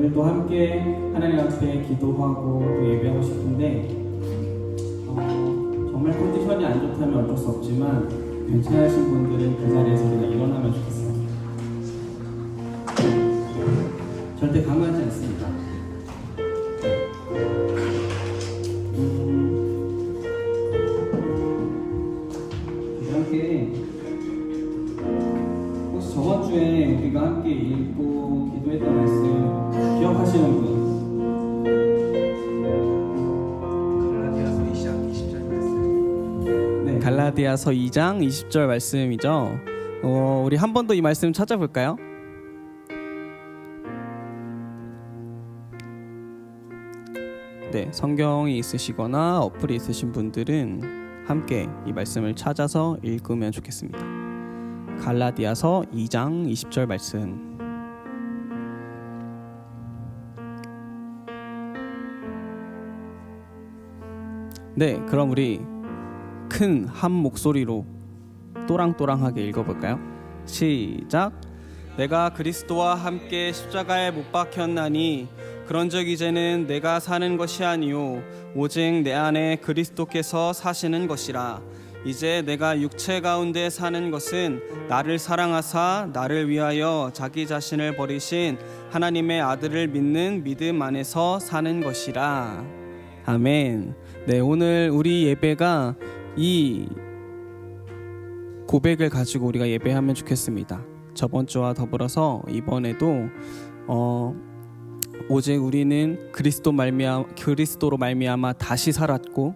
오늘 또 함께 하나님 앞에 기도하고 또 예배하고 싶은데 정말 컨디션이 안 좋다면 어쩔 수 없지만 괜찮으신 분들은 그 자리에서 그냥 일어나면 좋겠어요. 절대 강요하지 않습니다. 함께 혹시 저번 주에 우리가 함께 읽고 기도했던 말씀 기억하시는 분? 갈라디아서 2장 20절 말씀이죠. 우리 한 번 더 이 말씀 찾아볼까요? 네, 성경이 있으시거나 어플이 있으신 분들은 함께 이 말씀을 찾아서 읽으면 좋겠습니다. 갈라디아서 2장 20절 말씀. 네, 그럼 우리 큰 한 목소리로 또랑또랑하게 읽어볼까요? 시작. 내가 그리스도와 함께 십자가에 못 박혔나니 그런즉 이제는 내가 사는 것이 아니요 오직 내 안에 그리스도께서 사시는 것이라. 이제 내가 육체 가운데 사는 것은 나를 사랑하사 나를 위하여 자기 자신을 버리신 하나님의 아들을 믿는 믿음 안에서 사는 것이라. 아멘. 네, 오늘 우리 예배가 이 고백을 가지고 우리가 예배하면 좋겠습니다. 저번 주와 더불어서 이번에도 오직 우리는 그리스도로 말미암아 다시 살았고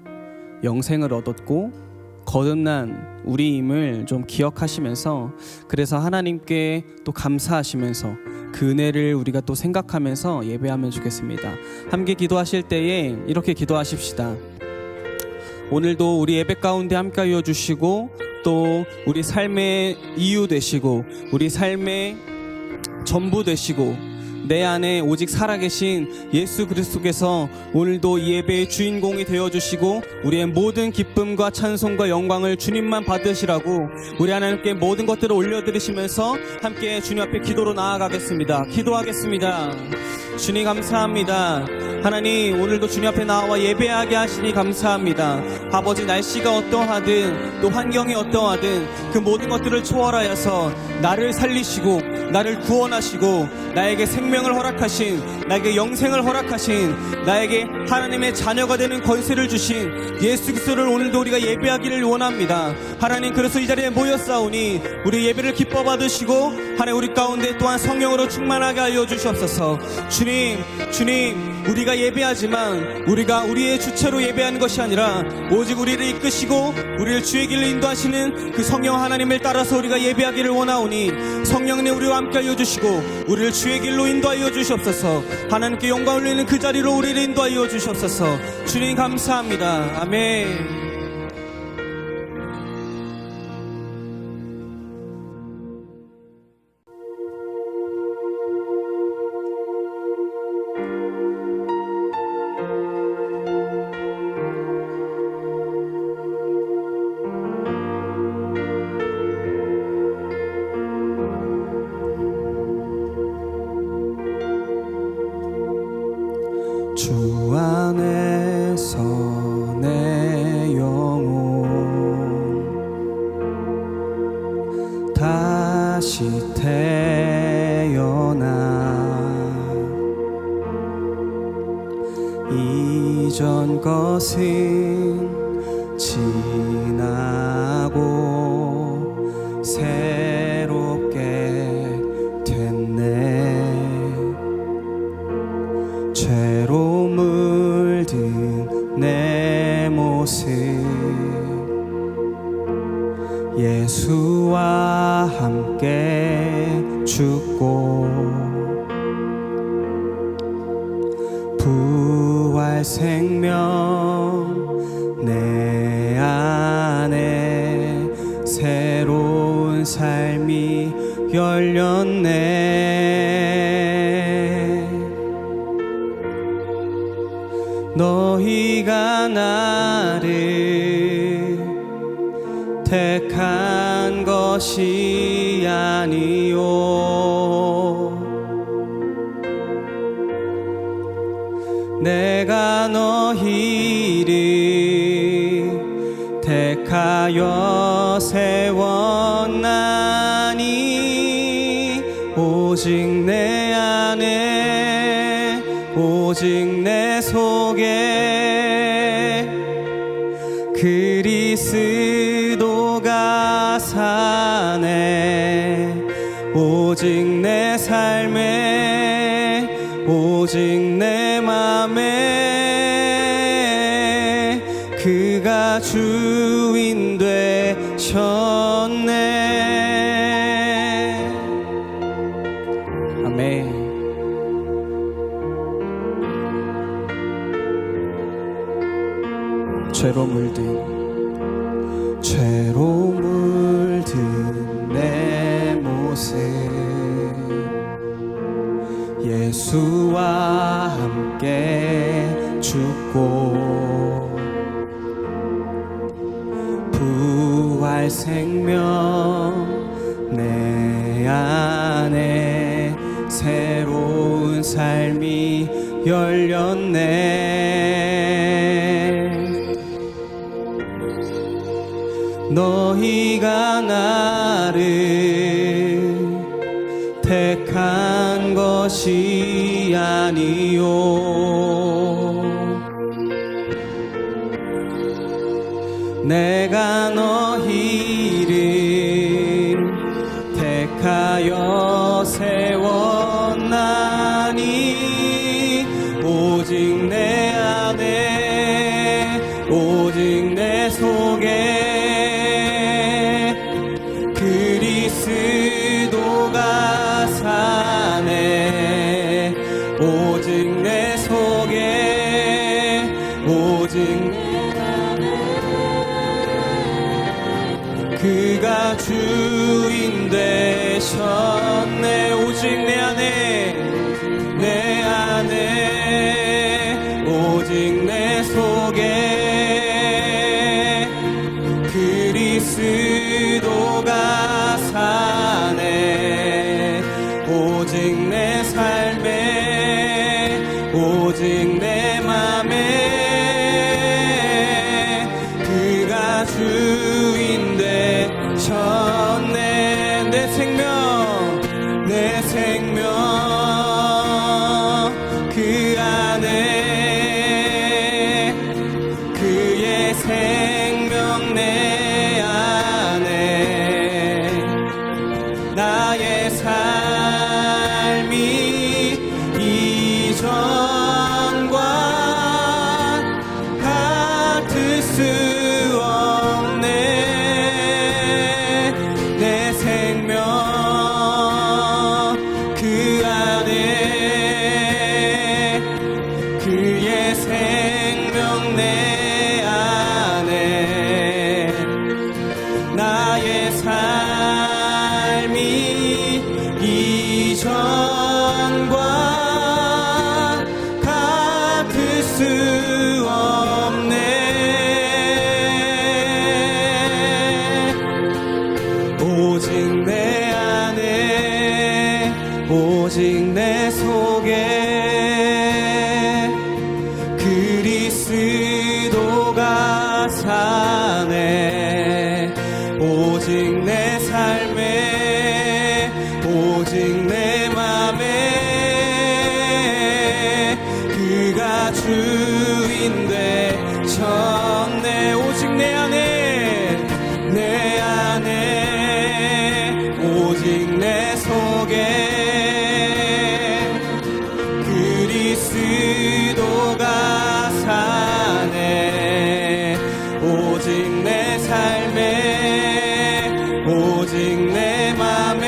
영생을 얻었고 거듭난 우리임을 좀 기억하시면서, 그래서 하나님께 또 감사하시면서 그 은혜를 우리가 또 생각하면서 예배하면 좋겠습니다. 함께 기도하실 때에 이렇게 기도하십시다. 오늘도 우리 예배 가운데 함께하여 주시고 또 우리 삶의 이유 되시고 우리 삶의 전부 되시고 내 안에 오직 살아계신 예수 그리스도께서 오늘도 이 예배의 주인공이 되어주시고 우리의 모든 기쁨과 찬송과 영광을 주님만 받으시라고 우리 하나님께 모든 것들을 올려드리시면서 함께 주님 앞에 기도로 나아가겠습니다. 기도하겠습니다. 주님 감사합니다. 하나님, 오늘도 주님 앞에 나와 예배하게 하시니 감사합니다. 아버지, 날씨가 어떠하든 또 환경이 어떠하든 그 모든 것들을 초월하여서 나를 살리시고 나를 구원하시고 나에게 생명을 허락하신, 나에게 영생을 허락하신, 나에게 하나님의 자녀가 되는 권세를 주신 예수 그리스도를 오늘도 우리가 예배하기를 원합니다. 하나님, 그래서 이 자리에 모였사오니 우리 예배를 기뻐 받으시고 하나님 우리 가운데 또한 성령으로 충만하게 하여 주시옵소서. 주님, 우리가 예배하지만 우리가 우리의 주체로 예배하는 것이 아니라 오직 우리를 이끄시고 우리를 주의 길로 인도하시는 그 성령 하나님을 따라서 우리가 예배하기를 원하오니 성령님 우리와 함께 하여 주시고 우리를 주의 길로 인도하여 주시옵소서. 하나님께 영광 올리는 그 자리로 우리를 인도하여 주시옵소서. 주님 감사합니다. 아멘. 주 안에서 내 영혼 다시 태어나 이전 것은 지나고 새롭게 됐네. 죄로 물든 내 모습 예수와 함께 죽고 부활 생명 내 안에 새로운 삶이 열렸네. 너희가 나를 택한 것이 아니요 내가 너희를 택하여 세웠나니 오직 내 안에 오직 내 속에 그리스도가 사네 오직 내 삶에 오직 내 맘에 그가 주인 되셨네. 아멘. 죄로 물든 내 모습 예수와 함께 죽고 부활 생명 내 안에 새로운 삶이 열렸네. 너희가 나를 택한 것이 아니요 내가 너희를 택하여 세웠나니 오직 내 안에 오직 내 속에 그리스도가 사네 오직 내 속에 오직 그가 주인 되셨네 오직 내 안에 오직 내 속에 그리스도가 사네 오직 내 삶에 오직 내 맘에 그가 주인 되셨네 내 생명 그 안에 그의 생명 내 안에 나의 삶이 이전과 같을 수 없네 내 생명 그 안에 그의 생명 내 안에 나의 삶이 이전과 같을 수 없네 오직 내 안에 오직 내 속에 그리스도가 사네 오직 내 삶에 오직 내 맘에 그가 주인 되셨네 오직 내 안에 오직 내 속에 그리스도가 사네 오직 내 삶에 오직 내 맘에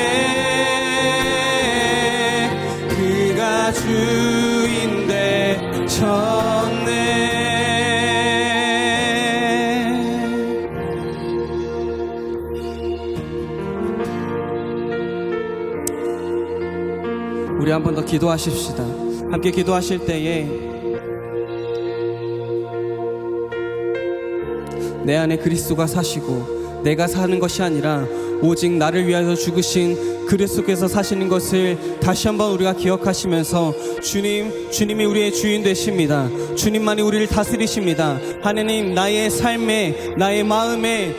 그가 주인 되셨네 우리 한 번 더 기도하십시다. 함께 기도하실 때에 내 안에 그리스도가 사시고 내가 사는 것이 아니라 오직 나를 위하여 죽으신 그리스도께서 사시는 것을 다시 한번 우리가 기억하시면서 주님이 우리의 주인 되십니다. 주님만이 우리를 다스리십니다. 하나님, 나의 삶에, 나의 마음에,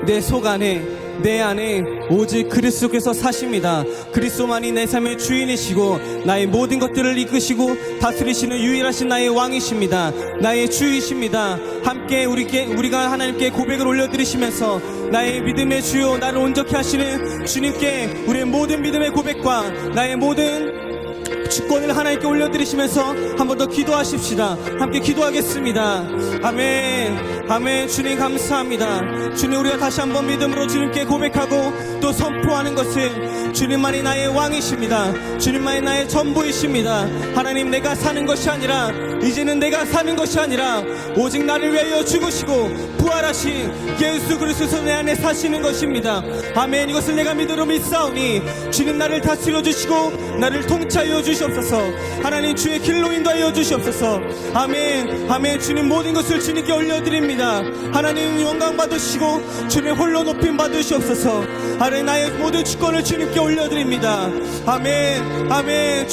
내 속 안에, 내 안에 오직 그리스도께서 사십니다. 그리스도만이 내 삶의 주인이시고 나의 모든 것들을 이끄시고 다스리시는 유일하신 나의 왕이십니다. 나의 주이십니다. 함께 우리가 하나님께 고백을 올려드리시면서 나의 믿음의 주요, 나를 온전케 하시는 주님께 우리의 모든 믿음의 고백과 나의 모든 주권을 하나님께 올려드리시면서 한 번 더 기도하십시다. 함께 기도하겠습니다. 아멘. 아멘. 주님 감사합니다. 주님, 우리가 다시 한번 믿음으로 주님께 고백하고 또 선포하는 것은 주님만이 나의 왕이십니다. 주님만이 나의 전부이십니다. 하나님, 내가 사는 것이 아니라, 이제는 내가 사는 것이 아니라 오직 나를 위하여 죽으시고 부활하신 예수 그리스도 내 안에 사시는 것입니다. 아멘. 이것을 내가 믿사오니 주님, 나를 다스려 주시고 나를 통치하여 주시옵소서. 하나님, 주의 길로 인도하여 주시옵소서. 아멘. 아멘. 주님, 모든 것을 주님께 올려드립니다. 하나님, 영광 받으시고 주님 홀로 높임 받으시옵소서. 하나님, 나의 모든 주권을 주님께 올려드립니다. 아멘. 아멘.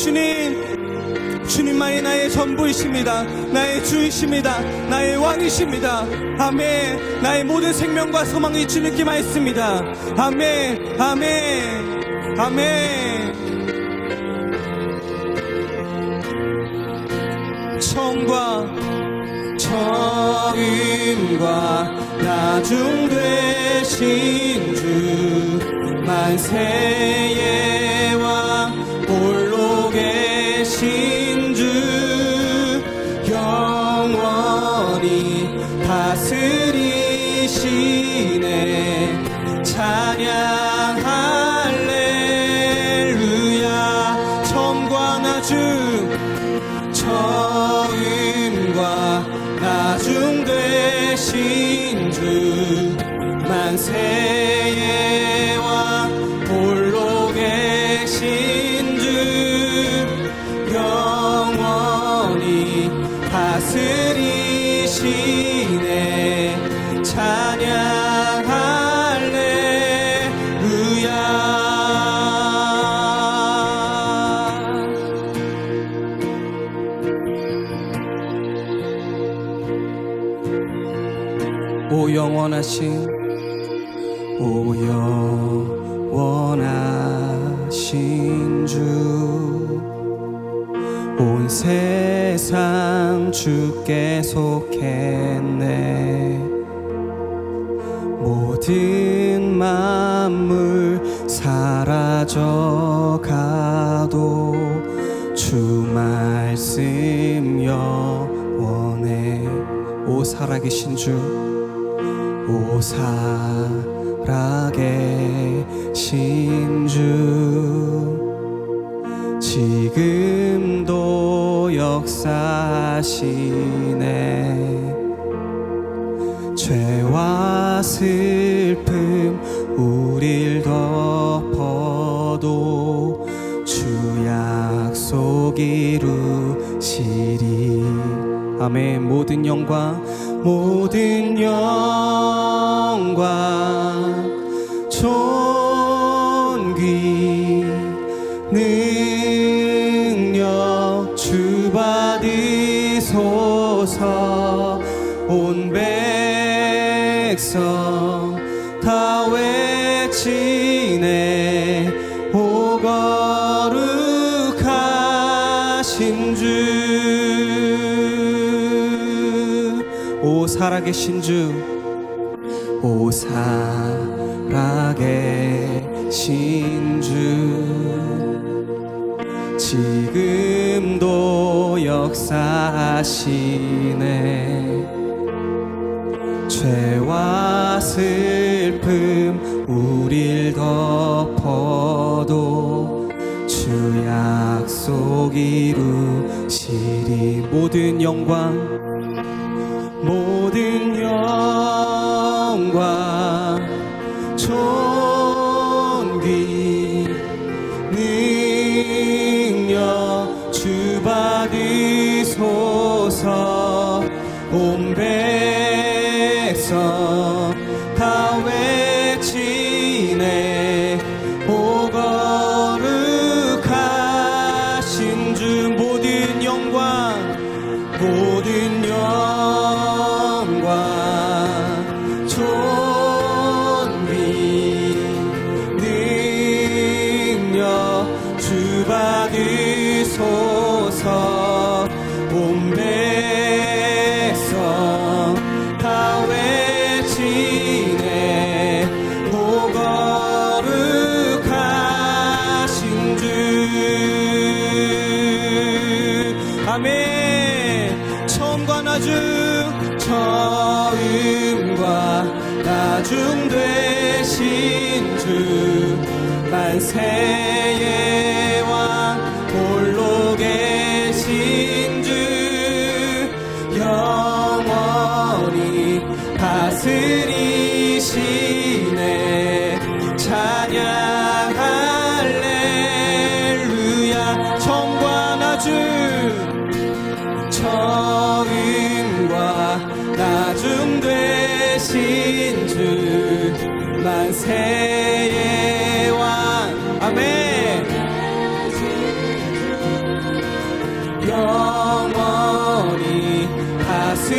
주님만이 나의 전부이십니다. 나의 주이십니다. 나의 왕이십니다. 아멘. 나의 모든 생명과 소망이 주님께만 있습니다. 아멘. 아멘. 아멘. 처음과 나중 되신 주, 만세의 왕 홀로 계신 주, 영원히 다스리시네. 찬양 할렐루야. 처음과 나중 되신 주, 만세의 왕 홀로 계신 주, 영원히 다스리시네. 찬양 할렐루야. 오 영원하신 주, 온 세상 주께 속했네. 모든 만물 사라져가도 주 말씀 영원해. 오 살아계신 주, 오 살아계신 주, 지금도 역사하시네. 죄와 슬픔 우릴 덮어도 주 약속 이루시리. 아멘. 모든 영광 존귀 능력 주 받으소서. 온 백성 다 외치네. 오 거룩하신 주, 오 살아계신 주, 오 살아계신 주, 지금도 역사하시네. 죄와 슬픔 우릴 덮어도 주 약속 이루시리. 모든 영광 존귀 능력 주 받으소서. 온 백성 다 외치네. 모든 영광 존귀 능력 주 받으소서. 온 백성 다 외치네 오 거룩하신 주. 아멘. 처음과 나중 처음과 나중 되신 주 만세의 왕 홀로 계신 주 영원히 다스리시네 찬양 할렐루야. 처음과 나중 처음과 나중 되신 주 만세의 왕. 아멘. 영원히 다스리시네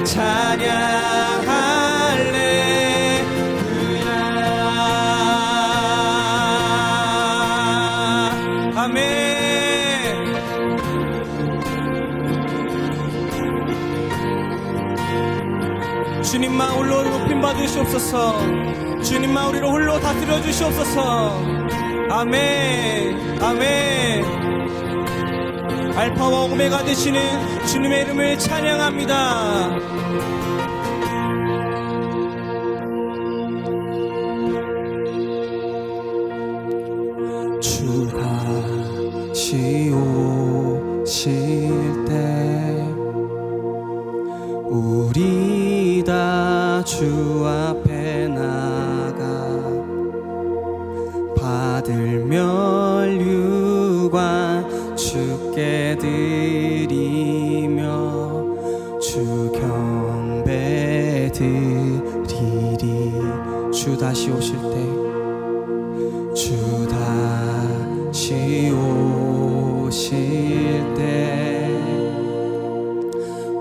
찬양 할렐루야. 아멘. 주님만 홀로 높임 받으시옵소서. 주님만 우리를 홀로 다스려 주시옵소서. 아멘. 아멘. 알파와 오메가 되시는 주님의 이름을 찬양합니다. 주가 오실 때 우리 다 주 앞에 나가 받을 멸류관 주께 드리며 주 경배 드리리. 주 다시 오실 때 주 다시 오실 때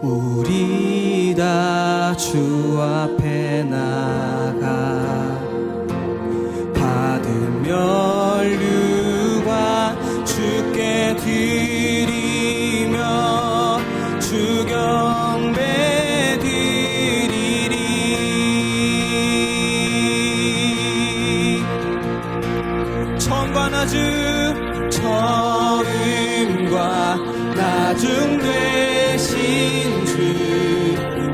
우리 다 주 앞에 나가 받을 멸류관 주께 드리며 주 경배 드리리. 처음과 나중 처음과 나중 되신 주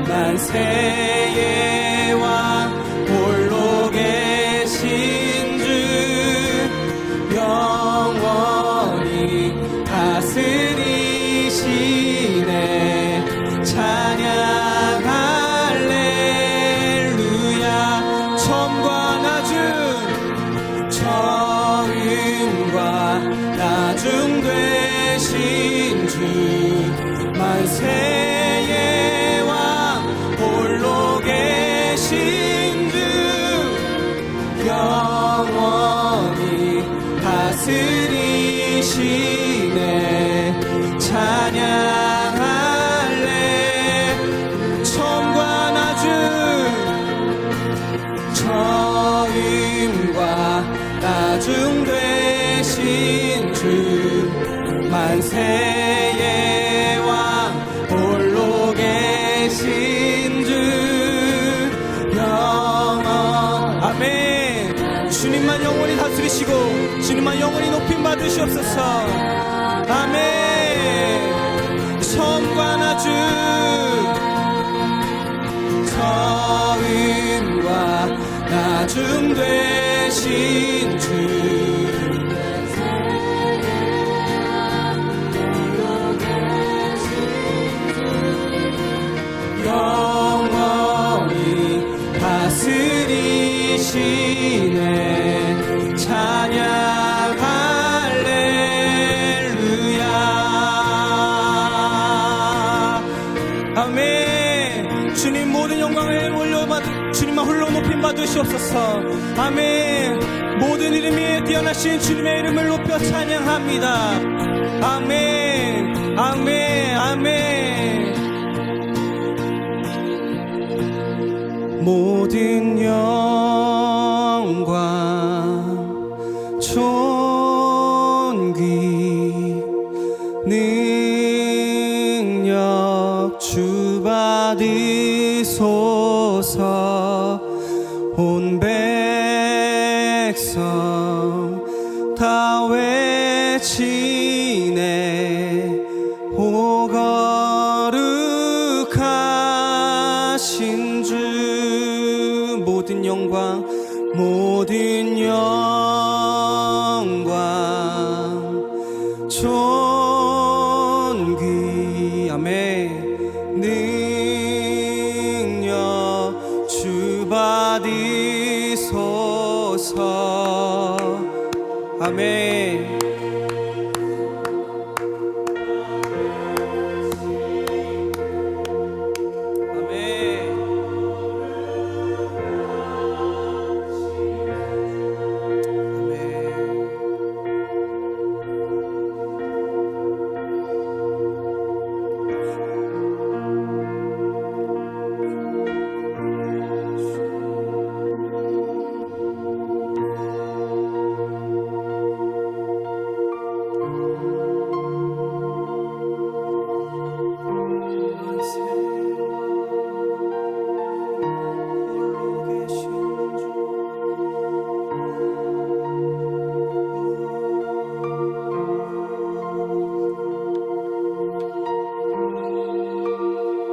만세의 왕 홀로 계신 주 영원히 다스리시네 찬양 할렐루야. 처음과 나중 처음과 나중 되신 주 만세의 왕 홀로 계신 주 영원히 다스리시네 찬양 할렐. 처음과 나중 처음과 나중 되신 주 만세의 왕 홀로 계신 주 영원. 아멘. 주님만 영원히 다스리시고 주님만 영원히 높임 받으시옵소서. 아멘. 처음과 나중 처음과 나중 되신 주 영원히 다스리시네 찬양 할렐루야. 아멘. 주님 모든 영광을 주님만 홀로 높임 받으시옵소서. 아멘. 모든 이름 위에 뛰어나신 주님의 이름을 높여 찬양합니다. 아멘, 아멘, 아멘. 모든 영광 존귀 능력 주 받으소서. 온 백성 다 외치네. 오 거룩하신 주. 모든 영광 모든 영광 존귀 아멘 능력 주 받으소서. 아멘.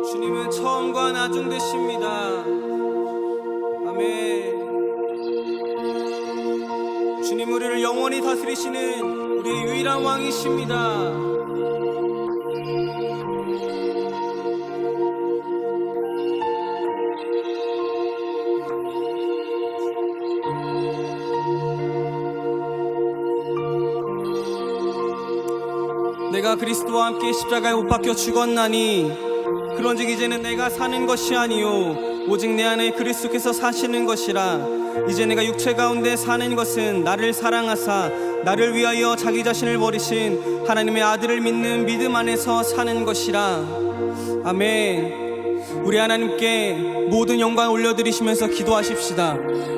주님은 처음과 나중 되십니다. 아멘. 주님 우리를 영원히 다스리시는 우리의 유일한 왕이십니다. 내가 그리스도와 함께 십자가에 못 박혀 죽었나니 그런즉 이제는 내가 사는 것이 아니요 오직 내 안에 그리스도께서 사시는 것이라. 이제 내가 육체 가운데 사는 것은 나를 사랑하사 나를 위하여 자기 자신을 버리신 하나님의 아들을 믿는 믿음 안에서 사는 것이라. 아멘. 우리 하나님께 모든 영광을 올려드리시면서 기도하십시다.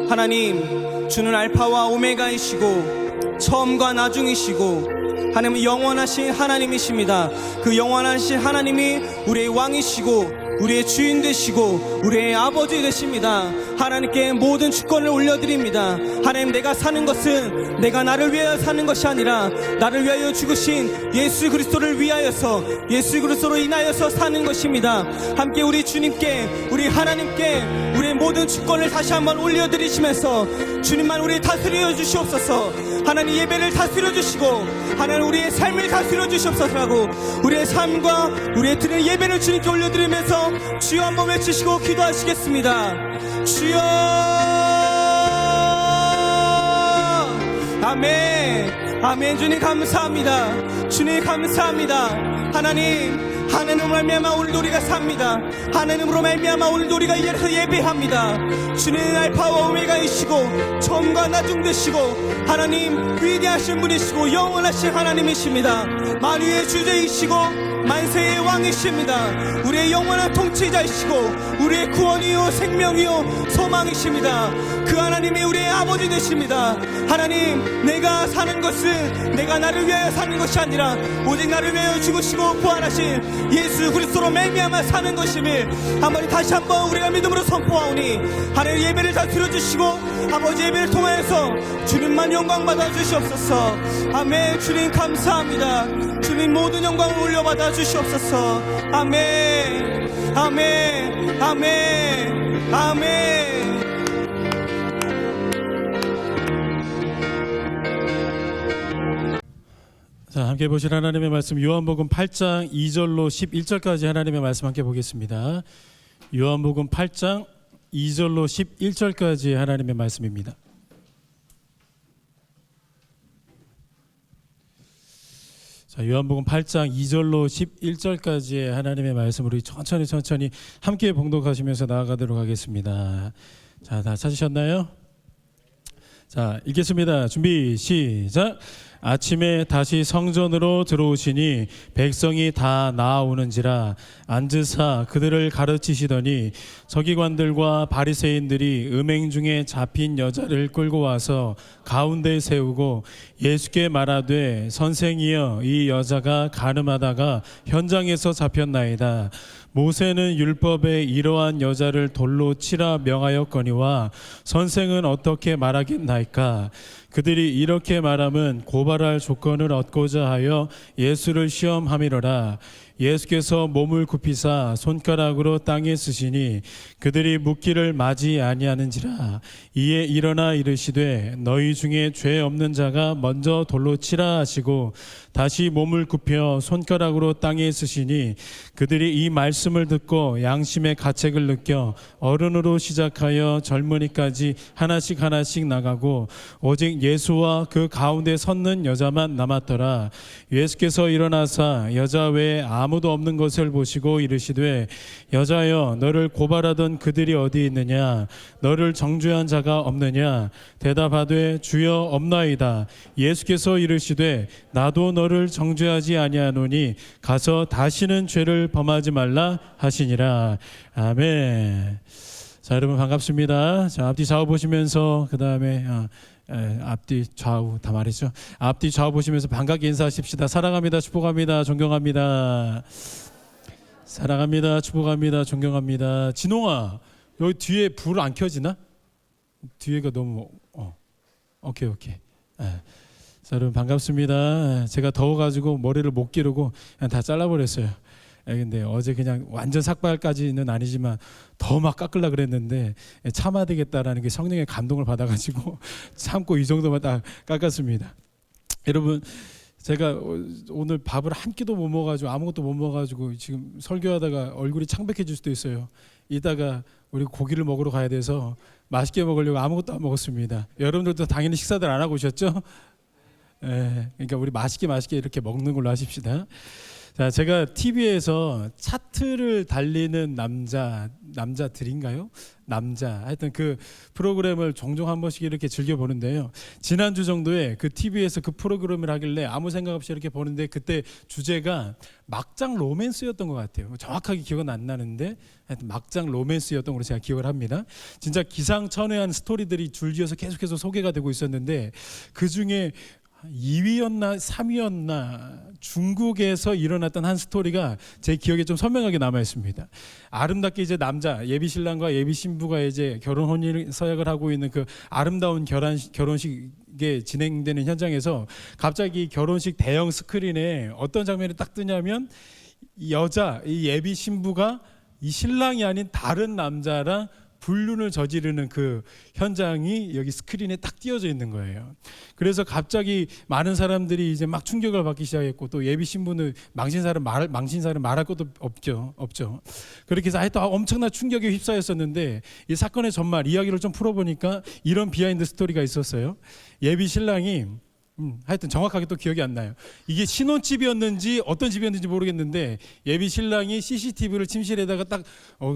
하나님, 주는 알파와 오메가이시고 처음과 나중이시고 하나님은 영원하신 하나님이십니다. 그 영원하신 하나님이 우리의 왕이시고 우리의 주인 되시고 우리의 아버지 되십니다. 하나님께 모든 주권을 올려드립니다. 하나님, 내가 사는 것은 내가 나를 위하여 사는 것이 아니라 나를 위하여 죽으신 예수 그리스도를 위하여서 예수 그리스도로 인하여서 사는 것입니다. 함께 우리 주님께 우리 하나님께 우리의 모든 주권을 다시 한번 올려드리시면서 주님만 우리 다스려 주시옵소서. 하나님, 예배를 다스려 주시고 하나님 우리의 삶을 다스려 주시옵소서라고 우리의 삶과 우리의 드리는 예배를 주님께 올려드리면서 주여 한번 외치시고 기도하시겠습니다. 주여. 아멘. 아멘. 주님 감사합니다. 주님 감사합니다. 하나님으로 말미암아 오늘도 우리가 삽니다. 하나님으로 말미암아 오늘도 우리가 이 자리에서 예배합니다. 주님은 알파와 오메가이시고 처음과 나중 되시고 하나님 위대하신 분이시고 영원하신 하나님이십니다. 만유의 주제이시고 만세의 왕이십니다. 우리의 영원한 통치자이시고 우리의 구원이요 생명이요 소망이십니다. 그 하나님이 우리의 아버지 되십니다. 하나님, 내가 사는 것은 내가 나를 위하여 사는 것이 아니라 오직 나를 위하여 죽으시고 부활하신 예수 그리스도로 말미암아 사는 것임을 다시 한번 우리가 믿음으로 선포하오니 하나님 예배를 다 드려주시고 아버지 예배를 통하여서 주님만 영광 받아 주시옵소서. 아멘. 주님 감사합니다. 주님 모든 영광을 올려받아 주시옵소서. 아멘. 아멘. 아멘. 아멘. 자, 함께 보실 하나님의 말씀 요한복음 8장 2절로 11절까지 하나님의 말씀 함께 보겠습니다. 요한복음 8장 2절로 11절까지 하나님의 말씀입니다. 자, 요한복음 8장 2절로 11절까지의 하나님의 말씀을 우리 천천히 함께 봉독하시면서 나아가도록 하겠습니다. 자, 다 찾으셨나요? 자, 읽겠습니다. 준비 시작. 아침에 다시 성전으로 들어오시니 백성이 다 나아오는지라 앉으사 그들을 가르치시더니 서기관들과 바리새인들이 음행 중에 잡힌 여자를 끌고 와서 가운데 세우고 예수께 말하되 선생이여 이 여자가 가늠하다가 현장에서 잡혔나이다. 모세는 율법에 이러한 여자를 돌로 치라 명하였거니와 선생은 어떻게 말하겠나이까. 그들이 이렇게 말함은 고발할 조건을 얻고자 하여 예수를 시험함이로라. 예수께서 몸을 굽히사 손가락으로 땅에 쓰시니 그들이 묻기를 마지 아니하는지라. 이에 일어나 이르시되 너희 중에 죄 없는 자가 먼저 돌로 치라 하시고 다시 몸을 굽혀 손가락으로 땅에 쓰시니 그들이 이 말씀을 듣고 양심의 가책을 느껴 어른으로 시작하여 젊은이까지 하나씩 하나씩 나가고 오직 예수와 그 가운데 섰는 여자만 남았더라. 예수께서 일어나사 여자 외에 아무도 없는 것을 보시고 이르시되 여자여 너를 고발하던 그들이 어디 있느냐. 너를 정죄한 자가 없느냐. 대답하되 주여 없나이다. 예수께서 이르시되 나도 너를 정죄하지 아니하노니 가서 다시는 죄를 범하지 말라 하시니라. 아멘. 자, 여러분 반갑습니다. 자, 앞뒤 좌우 보시면서 그 다음에 앞뒤 좌우 다 말이죠. 앞뒤 좌우 보시면서 반갑게 인사하십시다. 사랑합니다. 축복합니다. 존경합니다. 사랑합니다. 축복합니다. 존경합니다. 진홍아, 여기 뒤에 불 안 켜지나? 뒤에가 너무 오케이. 자, 여러분 반갑습니다. 제가 더워가지고 머리를 못 기르고 그냥 다 잘라버렸어요. 근데 어제 그냥 완전 삭발까지는 아니지만 더 막 깎으려 그랬는데 참아야 되겠다라는 게 성령의 감동을 받아가지고 참고 이 정도만 딱 깎았습니다. 여러분, 제가 오늘 밥을 한 끼도 못 먹어가지고 아무것도 못 먹어가지고 지금 설교하다가 얼굴이 창백해질 수도 있어요. 이따가 우리 고기를 먹으러 가야 돼서 맛있게 먹으려고 아무것도 안 먹었습니다. 여러분들도 당연히 식사들 안 하고 오셨죠? 그러니까 우리 맛있게 이렇게 먹는 걸로 하십시다. 자, 제가 TV에서 차트를 달리는 남자들인가요? 하여튼 그 프로그램을 종종 한 번씩 이렇게 즐겨 보는데요. 지난주 정도에 그 TV에서 그 프로그램을 하길래 아무 생각 없이 이렇게 보는데 그때 주제가 막장 로맨스였던 것 같아요. 정확하게 기억은 안 나는데 하여튼 막장 로맨스였던 걸로 제가 기억을 합니다. 진짜 기상천외한 스토리들이 줄지어서 계속해서 소개가 되고 있었는데 그 중에 2위였나 3위였나 중국에서 일어났던 한 스토리가 제 기억에 좀 선명하게 남아 있습니다. 아름답게 이제 남자 예비 신랑과 예비 신부가 이제 결혼 혼인 서약을 하고 있는 그 아름다운 결혼식에 진행되는 현장에서 갑자기 결혼식 대형 스크린에 어떤 장면이 딱 뜨냐면 이 예비 신부가 이 신랑이 아닌 다른 남자랑 불륜을 저지르는 그 현장이 여기 스크린에 딱 띄어져 있는 거예요. 그래서 갑자기 많은 사람들이 이제 막 충격을 받기 시작했고 또 예비 신부는 망신살은 말할 것도 없죠. 그렇게 해서 하여튼 엄청난 충격에 휩싸였었는데 이 사건의 전말 이야기를 좀 풀어보니까 이런 비하인드 스토리가 있었어요. 예비 신랑이 하여튼 정확하게 또 기억이 안 나요. 이게 신혼집이었는지 어떤 집이었는지 모르겠는데 예비 신랑이 CCTV를 침실에다가 딱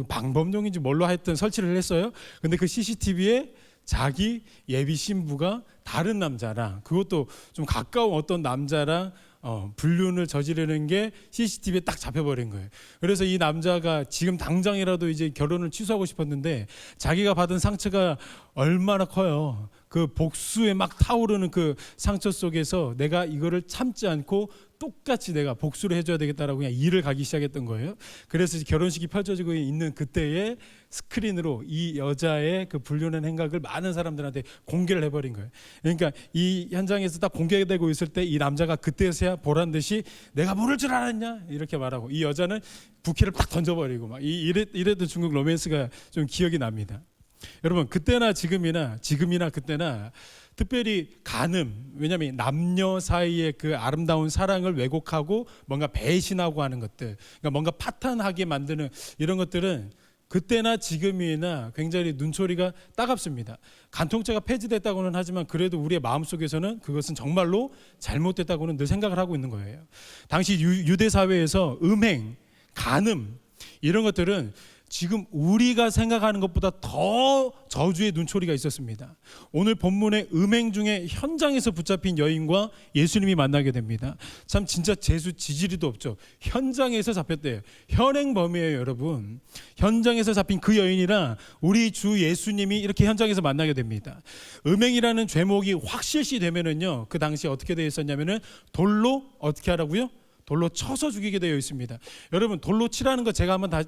방범용인지 뭘로 하여튼 설치를 했어요. 근데 그 CCTV에 자기 예비 신부가 다른 남자랑 그것도 좀 가까운 어떤 남자랑 불륜을 저지르는 게 CCTV에 딱 잡혀버린 거예요. 그래서 이 남자가 지금 당장이라도 이제 결혼을 취소하고 싶었는데 자기가 받은 상처가 얼마나 커요. 그 복수에 막 타오르는 그 상처 속에서 내가 이거를 참지 않고 똑같이 내가 복수를 해줘야 되겠다라고 그냥 일을 가기 시작했던 거예요. 그래서 결혼식이 펼쳐지고 있는 그때에 스크린으로 이 여자의 그 불륜한 행각을 많은 사람들한테 공개를 해버린 거예요. 그러니까 이 현장에서 딱 공개되고 있을 때 이 남자가 그때서야 보란 듯이 내가 모를 줄 알았냐 이렇게 말하고 이 여자는 부케를 딱 던져버리고 막 이랬던 중국 로맨스가 좀 기억이 납니다. 여러분, 그때나 지금이나 그때나 특별히 왜냐하면 남녀 사이의 그 아름다운 사랑을 왜곡하고 뭔가 배신하고 하는 것들, 그러니까 뭔가 파탄하게 만드는 이런 것들은 그때나 지금이나 굉장히 눈초리가 따갑습니다. 간통죄가 폐지됐다고는 하지만 그래도 우리의 마음속에서는 그것은 정말로 잘못됐다고는 늘 생각을 하고 있는 거예요. 당시 유대 사회에서 음행, 간음 이런 것들은 지금 우리가 생각하는 것보다 더 저주의 눈초리가 있었습니다. 오늘 본문의 음행 중에 현장에서 붙잡힌 여인과 예수님이 만나게 됩니다. 참 진짜 재수 지지리도 없죠. 현장에서 잡혔대요. 현행범이에요, 여러분. 현장에서 잡힌 그 여인이랑 우리 주 예수님이 이렇게 현장에서 만나게 됩니다. 음행이라는 죄목이 확실시 되면은요, 그 당시 어떻게 되어 있었냐면은 돌로 어떻게 하라고요? 돌로 쳐서 죽이게 되어 있습니다. 여러분, 돌로 치라는 거 제가 한번 다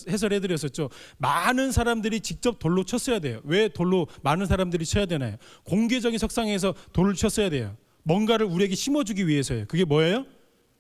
해설해 드렸었죠. 많은 사람들이 직접 돌로 쳤어야 돼요. 왜 돌로 많은 사람들이 쳐야 되나요? 공개적인 석상에서 돌을 쳤어야 돼요. 뭔가를 우리에게 심어주기 위해서예요. 그게 뭐예요?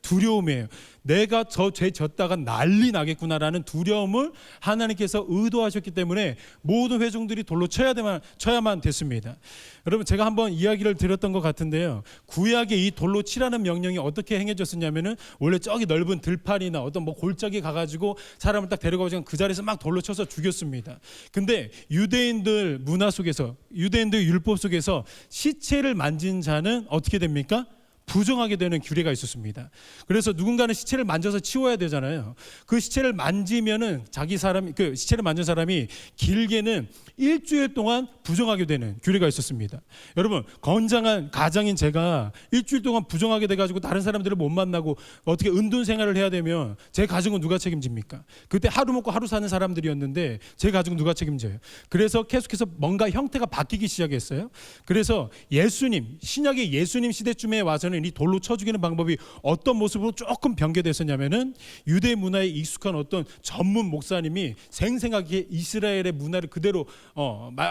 두려움이에요. 내가 저 죄 졌다가 난리 나겠구나라는 두려움을 하나님께서 의도하셨기 때문에 모든 회중들이 돌로 쳐야만 됐습니다. 여러분, 제가 한번 이야기를 드렸던 것 같은데요. 구약의 이 돌로 치라는 명령이 어떻게 행해졌었냐면은 원래 저기 넓은 들판이나 어떤 뭐 골짜기 가가지고 사람을 딱 데려가서 그 자리에서 막 돌로 쳐서 죽였습니다. 근데 유대인들 문화 속에서, 유대인들 율법 속에서 시체를 만진 자는 어떻게 됩니까? 부정하게 되는 규례가 있었습니다. 그래서 누군가는 시체를 만져서 치워야 되잖아요. 그 시체를 만지면은 그 시체를 만진 사람이 길게는 일주일 동안 부정하게 되는 규례가 있었습니다. 여러분, 건장한 가장인 제가 일주일 동안 부정하게 돼가지고 다른 사람들을 못 만나고 어떻게 은둔 생활을 해야 되면 제 가정은 누가 책임집니까? 그때 하루 먹고 하루 사는 사람들이었는데 제 가정은 누가 책임져요? 그래서 계속해서 뭔가 형태가 바뀌기 시작했어요. 그래서 예수님, 신약의 예수님 시대쯤에 와서는 이 돌로 쳐 죽이는 방법이 어떤 모습으로 조금 변개됐었냐면은 유대 문화에 익숙한 어떤 전문 목사님이 생생하게 이스라엘의 문화를 그대로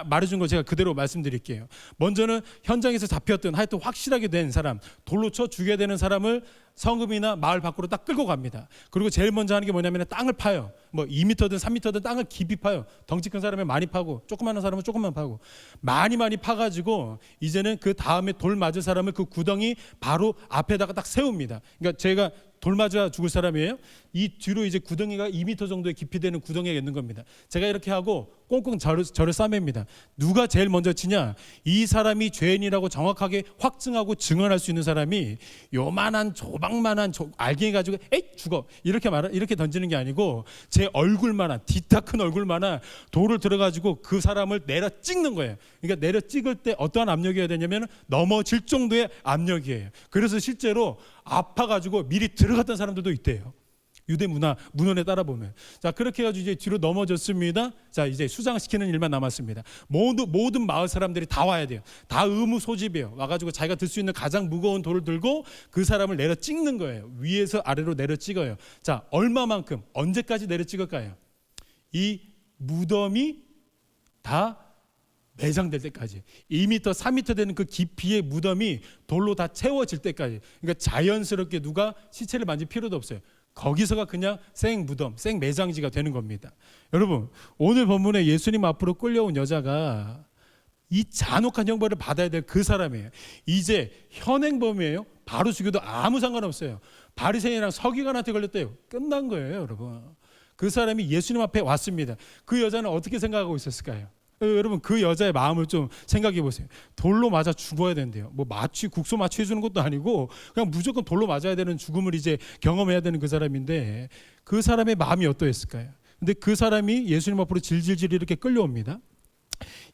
말해준 걸 제가 그대로 말씀드릴게요. 먼저는 현장에서 잡혔던 하여튼 확실하게 된 사람, 돌로 쳐 죽여야 되는 사람을 성읍이나 마을 밖으로 딱 끌고 갑니다. 그리고 제일 먼저 하는 게 뭐냐면 땅을 파요. 뭐 2m든 3m든 땅을 깊이 파요. 덩치 큰 사람은 많이 파고 조그마한 사람은 조금만 파고 많이 파가지고 이제는 그 다음에 돌 맞을 사람을 그 구덩이 바로 앞에다가 딱 세웁니다. 그러니까 제가 돌 맞아 죽을 사람이에요. 이 뒤로 이제 구덩이가 2m 정도의 깊이 되는 구덩이가 있는 겁니다. 제가 이렇게 하고 꽁꽁 저를 싸맵니다. 누가 제일 먼저 치냐? 이 사람이 죄인이라고 정확하게 확증하고 증언할 수 있는 사람이 요만한 조방만한 알갱이 가지고 에이 죽어 이렇게 던지는 게 아니고 제 얼굴만한 디타 큰 얼굴만한 돌을 들어가지고 그 사람을 내려 찍는 거예요. 그러니까 내려 찍을 때 어떠한 압력이어야 되냐면 넘어질 정도의 압력이에요. 그래서 실제로 아파가지고 미리 들어갔던 사람들도 있대요. 유대 문헌에 따라 보면. 자, 그렇게 해가지고 이제 뒤로 넘어졌습니다. 자, 이제 수장시키는 일만 남았습니다. 모든 마을 사람들이 다 와야 돼요. 다 의무 소집이에요. 와가지고 자기가 들 수 있는 가장 무거운 돌을 들고 그 사람을 내려 찍는 거예요. 위에서 아래로 내려 찍어요. 자, 얼마만큼, 언제까지 내려 찍을까요? 이 무덤이 다 매장될 때까지 2m, 3m 되는 그 깊이의 무덤이 돌로 다 채워질 때까지. 그러니까 자연스럽게 누가 시체를 만질 필요도 없어요. 거기서가 그냥 생무덤, 생매장지가 되는 겁니다. 여러분, 오늘 본문에 예수님 앞으로 끌려온 여자가 이 잔혹한 형벌을 받아야 될 그 사람이에요. 이제 현행범이에요. 바로 죽여도 아무 상관없어요. 바리새인이랑 서기관한테 걸렸대요. 끝난 거예요, 여러분. 그 사람이 예수님 앞에 왔습니다. 그 여자는 어떻게 생각하고 있었을까요? 여러분, 그 여자의 마음을 좀 생각해 보세요. 돌로 맞아 죽어야 된대요. 뭐 국소 마취해 주는 것도 아니고 그냥 무조건 돌로 맞아야 되는 죽음을 이제 경험해야 되는 그 사람인데 그 사람의 마음이 어떠했을까요? 근데 그 사람이 예수님 앞으로 질질질 이렇게 끌려옵니다.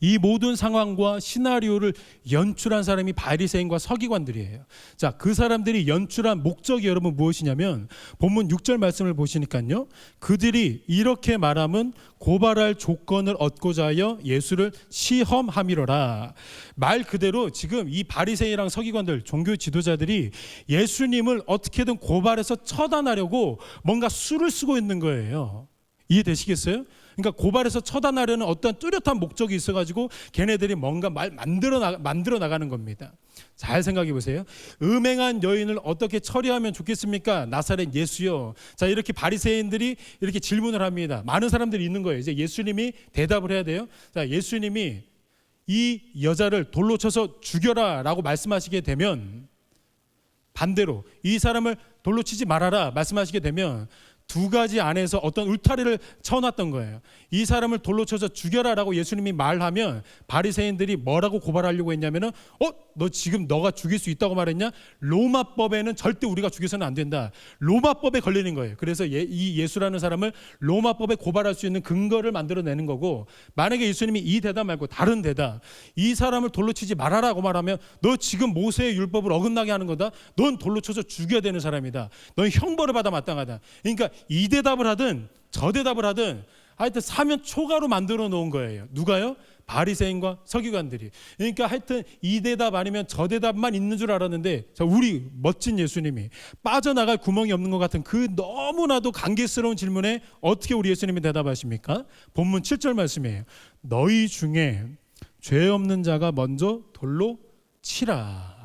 이 모든 상황과 시나리오를 연출한 사람이 바리새인과 서기관들이에요. 자, 그 사람들이 연출한 목적이 여러분 무엇이냐면 본문 6절 말씀을 보시니까요. 그들이 이렇게 말함은 고발할 조건을 얻고자 하여 예수를 시험함이로라. 말 그대로 지금 이 바리새인이랑 서기관들, 종교 지도자들이 예수님을 어떻게든 고발해서 처단하려고 뭔가 수를 쓰고 있는 거예요. 이해되시겠어요? 그러니까 고발해서 처단하려는 어떤 뚜렷한 목적이 있어가지고 걔네들이 뭔가 만들어 나가는 겁니다. 잘 생각해 보세요. 음행한 여인을 어떻게 처리하면 좋겠습니까? 나사렛 예수요. 자, 이렇게 바리새인들이 이렇게 질문을 합니다. 많은 사람들이 있는 거예요. 이제 예수님이 대답을 해야 돼요. 자, 예수님이 이 여자를 돌로 쳐서 죽여라라고 말씀하시게 되면 반대로 이 사람을 돌로 치지 말아라 말씀하시게 되면 두 가지 안에서 어떤 울타리를 쳐놨던 거예요. 이 사람을 돌로 쳐서 죽여라라고 예수님이 말하면 바리새인들이 뭐라고 고발하려고 했냐면은 너 지금 너가 죽일 수 있다고 말했냐? 로마법에는 절대 우리가 죽여서는 안 된다. 로마법에 걸리는 거예요. 그래서 이 예수라는 사람을 로마법에 고발할 수 있는 근거를 만들어내는 거고, 만약에 예수님이 이 대답 말고 다른 대답, 이 사람을 돌로 치지 말아라고 말하면 너 지금 모세의 율법을 어긋나게 하는 거다. 넌 돌로 쳐서 죽여야 되는 사람이다. 넌 형벌을 받아 마땅하다. 그러니까 이 대답을 하든 저 대답을 하든 하여튼 사면 초과로 만들어 놓은 거예요. 누가요? 바리새인과 서기관들이. 그러니까 하여튼 이 대답 아니면 저 대답만 있는 줄 알았는데, 자, 우리 멋진 예수님이 빠져나갈 구멍이 없는 것 같은 그 너무나도 간계스러운 질문에 어떻게 우리 예수님이 대답하십니까? 본문 7절 말씀이에요. 너희 중에 죄 없는 자가 먼저 돌로 치라.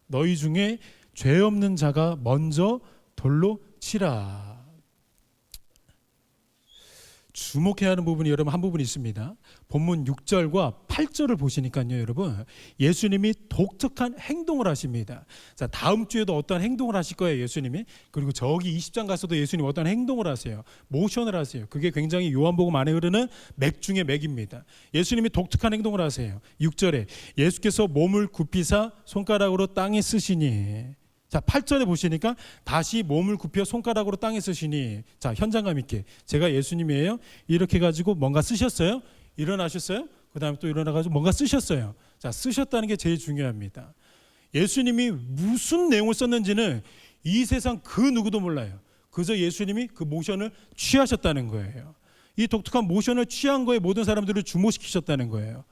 너희 중에 죄 없는 자가 먼저 돌로 치라. 주목해야 하는 부분이 여러분 한 부분 있습니다. 본문 6절과 8절을 보시니까요, 여러분 예수님이 독특한 행동을 하십니다. 자, 다음 주에도 어떤 행동을 하실 거예요, 예수님이. 그리고 저기 20장 가서도 예수님 어떤 행동을 하세요. 모션을 하세요. 그게 굉장히 요한복음 안에 흐르는 맥 중의 맥입니다. 예수님이 독특한 행동을 하세요. 6절에 예수께서 몸을 굽히사 손가락으로 땅에 쓰시니, 자, 8절에 보시니까 다시 몸을 굽혀 손가락으로 땅에 쓰시니, 자, 현장감 있게 제가 예수님이에요. 이렇게 가지고 뭔가 쓰셨어요. 일어나셨어요. 그 다음에 또 일어나가지고 뭔가 쓰셨어요. 자, 쓰셨다는 게 제일 중요합니다. 예수님이 무슨 내용을 썼는지는 이 세상 그 누구도 몰라요. 그저 예수님이 그 모션을 취하셨다는 거예요. 이 독특한 모션을 취한 거에 모든 사람들을 주목시키셨다는 거예요.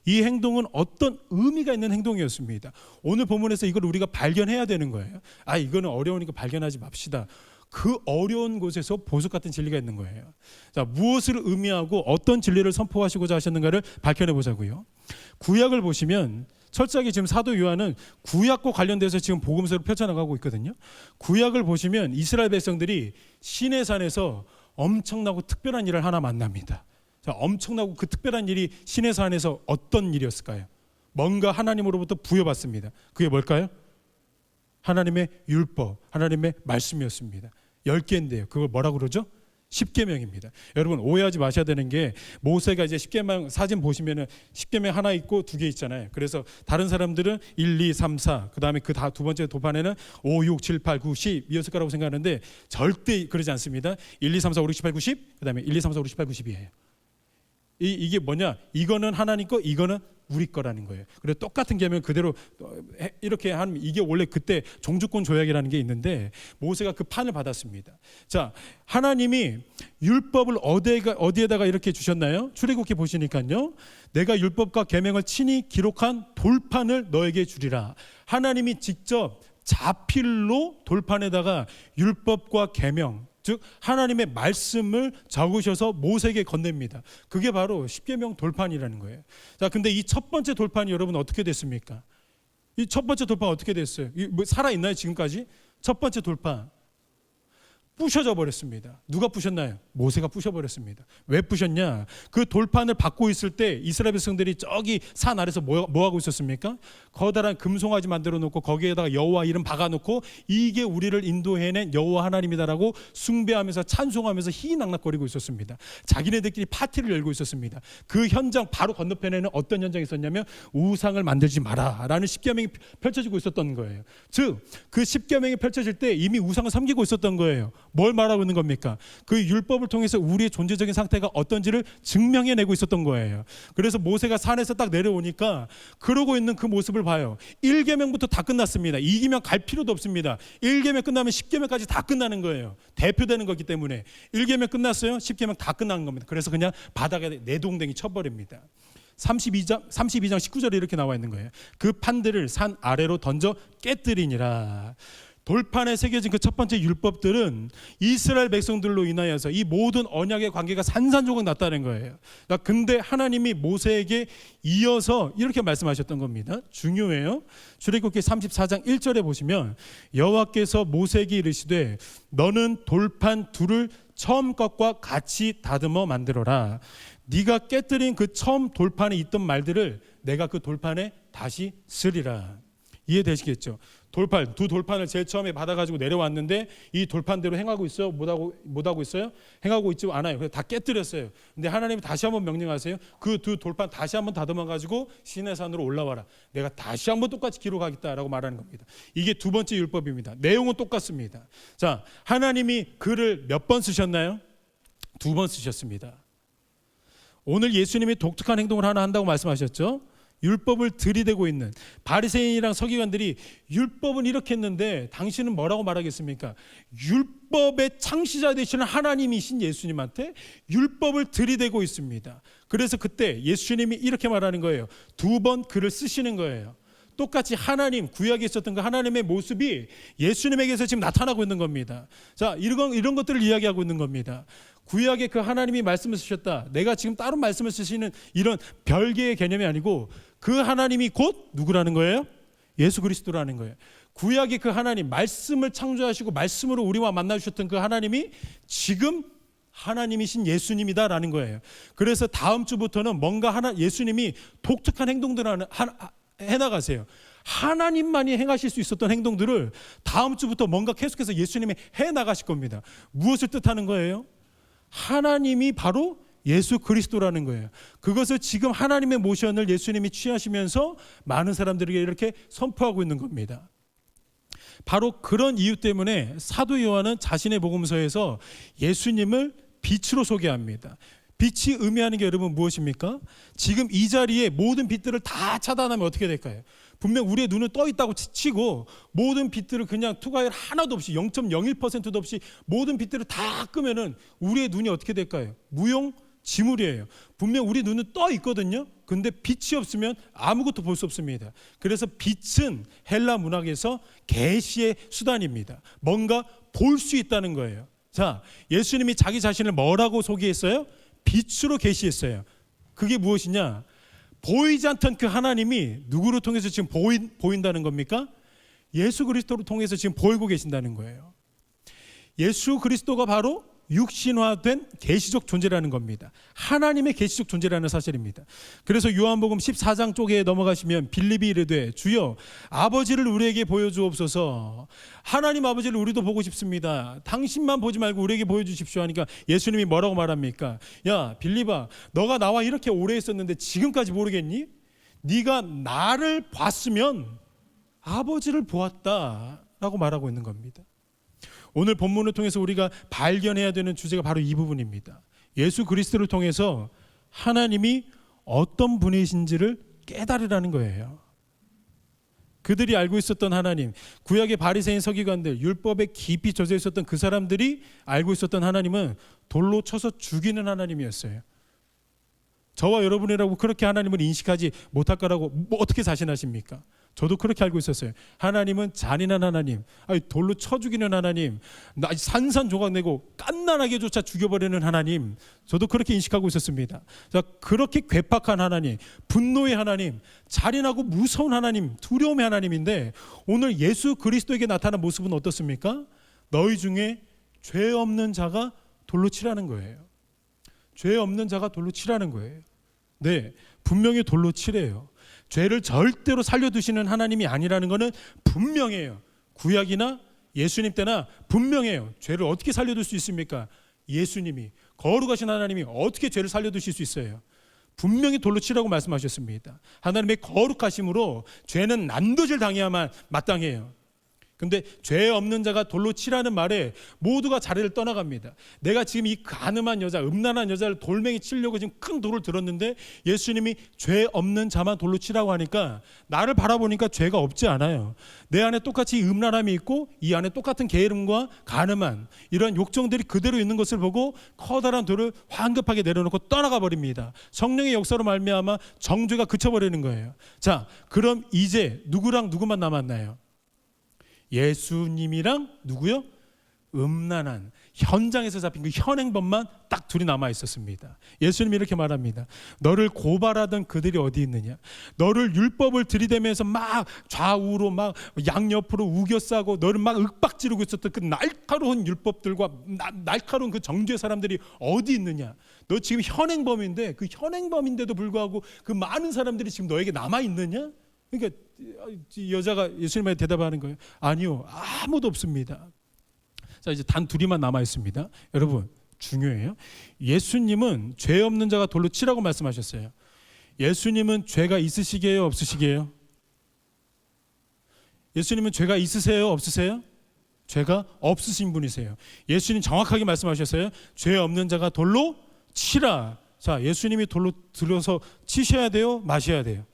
이 행동은 어떤 의미가 있는 행동이었습니다. 오늘 본문에서 이걸 우리가 발견해야 되는 거예요. 이거는 어려우니까 발견하지 맙시다. 그 어려운 곳에서 보석 같은 진리가 있는 거예요. 자, 무엇을 의미하고 어떤 진리를 선포하시고자 하셨는가를 밝혀내 보자고요. 구약을 보시면 철저하게 지금 사도 요한은 구약과 관련돼서 지금 복음서를 펼쳐나가고 있거든요. 구약을 보시면 이스라엘 백성들이 시내산에서 엄청나고 특별한 일을 하나 만납니다. 자, 엄청나고 그 특별한 일이 시내산에서 어떤 일이었을까요? 뭔가 하나님으로부터 부여받습니다. 그게 뭘까요? 하나님의 율법, 하나님의 말씀이었습니다. 10개인데요. 그걸 뭐라고 그러죠? 십계명입니다. 여러분 오해하지 마셔야 되는 게, 모세가 이제 십계명 사진 보시면은 십계명 하나 있고 두 개 있잖아요. 그래서 다른 사람들은 1, 2, 3, 4, 그 다음에 그 두 번째 도판에는 5, 6, 7, 8, 9, 10 이었을 거라고 생각하는데 절대 그러지 않습니다. 1, 2, 3, 4, 5, 6, 7, 8, 9, 10, 그 다음에 1, 2, 3, 4, 5, 6, 7, 8, 9, 10이에요. 이게 뭐냐? 이거는 하나님 거, 이거는 우리 거라는 거예요. 그래서 똑같은 계명 그대로 이렇게 하면, 이게 원래 그때 종주권 조약이라는 게 있는데 모세가 그 판을 받았습니다. 자, 하나님이 율법을 어디에다가 이렇게 주셨나요? 출애굽기 보시니까요, 내가 율법과 계명을 친히 기록한 돌판을 너에게 주리라. 하나님이 직접 자필로 돌판에다가 율법과 계명, 즉 하나님의 말씀을 적으셔서 모세에게 건넵니다. 그게 바로 십계명 돌판이라는 거예요. 자, 근데 이 첫 번째 돌판이 여러분 어떻게 됐습니까? 이 첫 번째 돌판 어떻게 됐어요? 살아 있나요 지금까지? 첫 번째 돌판 부셔져 버렸습니다. 누가 부셨나요? 모세가 부셔버렸습니다. 왜 부셨냐? 그 돌판을 받고 있을 때 이스라엘 백성들이 저기 산 아래서 뭐 하고 있었습니까? 커다란 금송아지 만들어 놓고 거기에다가 여호와 이름 박아놓고 이게 우리를 인도해낸 여호와 하나님이다라고 숭배하면서 찬송하면서 희낙낙거리고 있었습니다. 자기네들끼리 파티를 열고 있었습니다. 그 현장 바로 건너편에는 어떤 현장이 있었냐면 우상을 만들지 마라 라는 십계명이 펼쳐지고 있었던 거예요. 즉 그 십계명이 펼쳐질 때 이미 우상을 섬기고 있었던 거예요. 뭘 말하고 있는 겁니까? 그 율법을 통해서 우리의 존재적인 상태가 어떤지를 증명해내고 있었던 거예요. 그래서 모세가 산에서 딱 내려오니까 그러고 있는 그 모습을 봐요. 1계명부터 다 끝났습니다. 2계명 갈 필요도 없습니다. 1계명 끝나면 10계명까지 다 끝나는 거예요. 대표되는 거기 때문에 1계명 끝났어요. 10계명 다 끝난 겁니다. 그래서 그냥 바닥에 내동댕이 쳐버립니다. 32장 19절에 이렇게 나와 있는 거예요. 그 판들을 산 아래로 던져 깨뜨리니라. 돌판에 새겨진 그 첫 번째 율법들은 이스라엘 백성들로 인하여서 이 모든 언약의 관계가 산산조각 났다는 거예요. 근데 하나님이 모세에게 이어서 이렇게 말씀하셨던 겁니다. 중요해요. 출애굽기 34장 1절에 보시면 여호와께서 모세에게 이르시되 너는 돌판 둘을 처음 것과 같이 다듬어 만들어라. 네가 깨뜨린 그 처음 돌판에 있던 말들을 내가 그 돌판에 다시 쓰리라. 이해되시겠죠? 돌판, 두 돌판을 제일 처음에 받아가지고 내려왔는데 이 돌판대로 행하고 있어요? 못하고 있어요? 행하고 있지 않아요. 그래서 다 깨뜨렸어요. 근데 하나님이 다시 한번 명령하세요. 그 두 돌판 다시 한번 다듬어가지고 시내산으로 올라와라. 내가 다시 한번 똑같이 기록하겠다라고 말하는 겁니다. 이게 두 번째 율법입니다. 내용은 똑같습니다. 자, 하나님이 글을 몇 번 쓰셨나요? 2번 쓰셨습니다. 오늘 예수님이 독특한 행동을 하나 한다고 말씀하셨죠? 율법을 들이대고 있는 바리새인이랑 서기관들이 율법은 이렇게 했는데 당신은 뭐라고 말하겠습니까? 율법의 창시자 되시는 하나님이신 예수님한테 율법을 들이대고 있습니다. 그래서 그때 예수님이 이렇게 말하는 거예요. 2번 글을 쓰시는 거예요. 똑같이 하나님, 구약에 있었던 그 하나님의 모습이 예수님에게서 지금 나타나고 있는 겁니다. 자, 이런 것들을 이야기하고 있는 겁니다. 구약에 그 하나님이 말씀을 쓰셨다. 내가 지금 따로 말씀을 쓰시는 이런 별개의 개념이 아니고 그 하나님이 곧 누구라는 거예요? 예수 그리스도라는 거예요. 구약의 그 하나님, 말씀을 창조하시고 말씀으로 우리와 만나주셨던 그 하나님이 지금 하나님이신 예수님이다라는 거예요. 그래서 다음 주부터는 뭔가 예수님이 독특한 행동들을 해나가세요. 하나님만이 행하실 수 있었던 행동들을 다음 주부터 뭔가 계속해서 예수님이 해나가실 겁니다. 무엇을 뜻하는 거예요? 하나님이 바로 예수 그리스도라는 거예요. 그것을 지금 하나님의 모션을 예수님이 취하시면서 많은 사람들에게 이렇게 선포하고 있는 겁니다. 바로 그런 이유 때문에 사도 요한은 자신의 복음서에서 예수님을 빛으로 소개합니다. 빛이 의미하는 게 여러분 무엇입니까? 지금 이 자리에 모든 빛들을 다 차단하면 어떻게 될까요? 분명 우리의 눈은 떠 있다고 치고 모든 빛들을 그냥 투과율 하나도 없이 0.01%도 없이 모든 빛들을 다 끄면은 우리의 눈이 어떻게 될까요? 무용지물이에요. 분명 우리 눈은 떠 있거든요. 근데 빛이 없으면 아무것도 볼 수 없습니다. 그래서 빛은 헬라 문학에서 계시의 수단입니다. 뭔가 볼 수 있다는 거예요. 자, 예수님이 자기 자신을 뭐라고 소개했어요? 빛으로 계시했어요. 그게 무엇이냐? 보이지 않던 그 하나님이 누구를 통해서 지금 보인다는 겁니까? 예수 그리스도를 통해서 지금 보이고 계신다는 거예요. 예수 그리스도가 바로 육신화된 계시적 존재라는 겁니다. 하나님의 계시적 존재라는 사실입니다. 그래서 요한복음 14장 쪽에 넘어가시면 빌립이 이르되 주여 아버지를 우리에게 보여주옵소서. 하나님 아버지를 우리도 보고 싶습니다. 당신만 보지 말고 우리에게 보여주십시오 하니까 예수님이 뭐라고 말합니까? 야 빌립아, 너가 나와 이렇게 오래 있었는데 지금까지 모르겠니? 네가 나를 봤으면 아버지를 보았다라고 말하고 있는 겁니다. 오늘 본문을 통해서 우리가 발견해야 되는 주제가 바로 이 부분입니다. 예수 그리스도를 통해서 하나님이 어떤 분이신지를 깨달으라는 거예요. 그들이 알고 있었던 하나님, 구약의 바리새인 서기관들, 율법에 깊이 젖어 있었던 그 사람들이 알고 있었던 하나님은 돌로 쳐서 죽이는 하나님이었어요. 저와 여러분이라고 그렇게 하나님을 인식하지 못할 거라고 어떻게 자신하십니까? 저도 그렇게 알고 있었어요. 하나님은 잔인한 하나님, 돌로 쳐 죽이는 하나님, 산산조각 내고 깐난하게조차 죽여버리는 하나님, 저도 그렇게 인식하고 있었습니다. 자, 그렇게 괴팍한 하나님, 분노의 하나님, 잔인하고 무서운 하나님, 두려움의 하나님인데 오늘 예수 그리스도에게 나타난 모습은 어떻습니까? 너희 중에 죄 없는 자가 돌로 치라는 거예요. 죄 없는 자가 돌로 치라는 거예요. 네, 분명히 돌로 치래요. 죄를 절대로 살려두시는 하나님이 아니라는 것은 분명해요. 구약이나 예수님 때나 분명해요. 죄를 어떻게 살려둘 수 있습니까? 예수님이, 거룩하신 하나님이 어떻게 죄를 살려두실 수 있어요? 분명히 돌로 치라고 말씀하셨습니다. 하나님의 거룩하심으로 죄는 난도질 당해야만 마땅해요. 근데 죄 없는 자가 돌로 치라는 말에 모두가 자리를 떠나갑니다. 내가 지금 이 가늠한 여자, 음란한 여자를 돌멩이 치려고 지금 큰 돌을 들었는데 예수님이 죄 없는 자만 돌로 치라고 하니까 나를 바라보니까 죄가 없지 않아요. 내 안에 똑같이 음란함이 있고 이 안에 똑같은 게으름과 가늠한 이런 욕정들이 그대로 있는 것을 보고 커다란 돌을 황급하게 내려놓고 떠나가 버립니다. 성령의 역사로 말미암아 정죄가 그쳐버리는 거예요. 자, 그럼 이제 누구랑 누구만 남았나요? 예수님이랑 누구요? 음란한 현장에서 잡힌 그 현행범만 딱 둘이 남아 있었습니다. 예수님이 이렇게 말합니다. 너를 고발하던 그들이 어디 있느냐? 너를 율법을 들이대면서 막 좌우로 막 양옆으로 우겨싸고 너를 막 윽박지르고 있었던 그 날카로운 율법들과 날카로운 그 정죄 사람들이 어디 있느냐? 너 지금 현행범인데 그 현행범인데도 불구하고 그 많은 사람들이 지금 너에게 남아 있느냐? 그러니까 이 여자가 예수님한테 대답하는 거예요. 아니요, 아무도 없습니다. 자, 이제 단 둘이만 남아 있습니다. 여러분, 중요해요. 예수님은 죄 없는 자가 돌로 치라고 말씀하셨어요. 예수님은 죄가 있으시게요, 없으시게요? 예수님은 죄가 있으세요, 없으세요? 죄가 없으신 분이세요. 예수님 정확하게 말씀하셨어요. 죄 없는 자가 돌로 치라. 자, 예수님이 돌로 들어서 치셔야 돼요, 마셔야 돼요?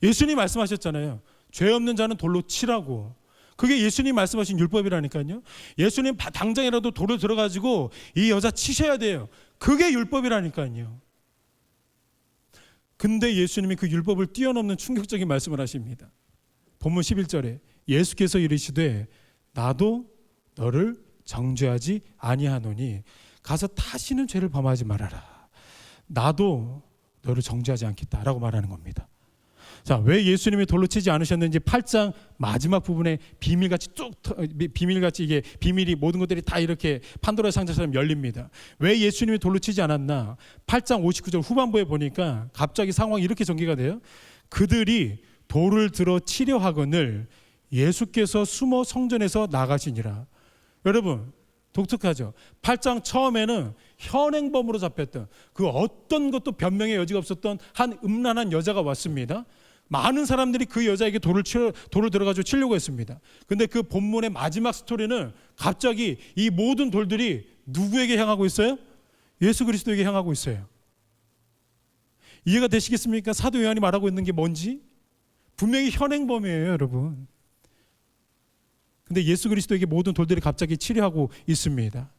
예수님이 말씀하셨잖아요. 죄 없는 자는 돌로 치라고. 그게 예수님 말씀하신 율법이라니까요. 예수님 당장이라도 돌을 들어가지고 이 여자 치셔야 돼요. 그게 율법이라니까요. 근데 예수님이 그 율법을 뛰어넘는 충격적인 말씀을 하십니다. 본문 11절에 예수께서 이르시되 나도 너를 정죄하지 아니하노니 가서 다시는 죄를 범하지 말아라. 나도 너를 정죄하지 않겠다라고 말하는 겁니다. 자, 왜 예수님이 돌로 치지 않으셨는지 8장 마지막 부분에 비밀같이 비밀같이 이게 비밀이 모든 것들이 다 이렇게 판도라의 상자처럼 열립니다. 왜 예수님이 돌로 치지 않았나? 8장 59절 후반부에 보니까 갑자기 상황이 이렇게 전개가 돼요. 그들이 돌을 들어 치려 하거늘 예수께서 숨어 성전에서 나가시니라. 여러분, 독특하죠. 8장 처음에는 현행범으로 잡혔던 그 어떤 것도 변명의 여지가 없었던 한 음란한 여자가 왔습니다. 많은 사람들이 그 여자에게 돌을 들어가지고 치려고 했습니다. 근데 그 본문의 마지막 스토리는 갑자기 이 모든 돌들이 누구에게 향하고 있어요? 예수 그리스도에게 향하고 있어요. 이해가 되시겠습니까? 사도 요한이 말하고 있는 게 뭔지? 분명히 현행범이에요, 여러분. 근데 예수 그리스도에게 모든 돌들이 갑자기 치려하고 있습니다.